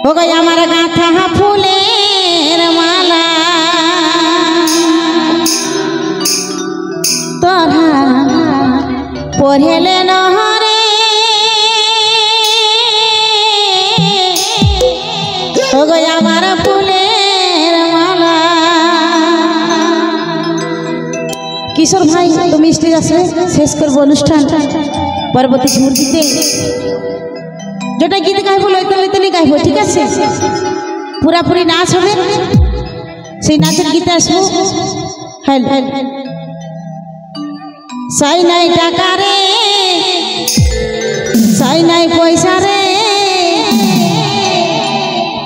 हो गई हमारा गाथा फूलेर माला तोरा पढ़ेले नहरे हो गई हमारा फूलेर माला। किशोर भाई तुम स्टेज आसले शेष करब अनुष्ठान परवर्ती मुहूर्ते जोटा गीत गाइब लैतले गाइब ठीक है पूरा पूरी नाच হবে সেই নাচের গীতে আসবো। হেল সাই নাই টাকা রে সাই নাই পয়সা রে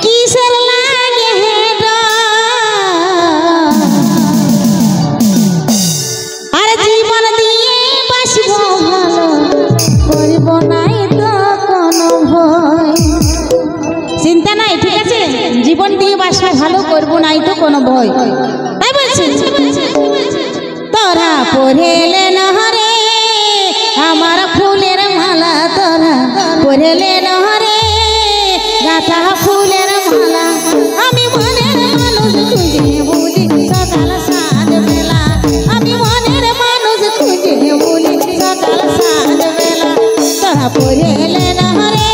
কিসের লাগে হেড আরে জীবন দিয়ে বাসবো ভালো করব নাই তো কোনো ভয়। চিন্তা নাই ঠিক আছে জীবন দিয়ে বাসবো ভালো করব নাই তো কোনো ভয়। তাই বলছি তোরা পড়েলে নহরে আমার ফুলের মালা তোরা পড়েলে নহরে গাথা ফুলের মালা। আমি মনের মানুষ খুঁজে বলি সকাল সাঁঝ বেলা আমি মনের মানুষ খুঁজে বলি সকাল সাঁঝ বেলা তোরা পড়েলে নহরে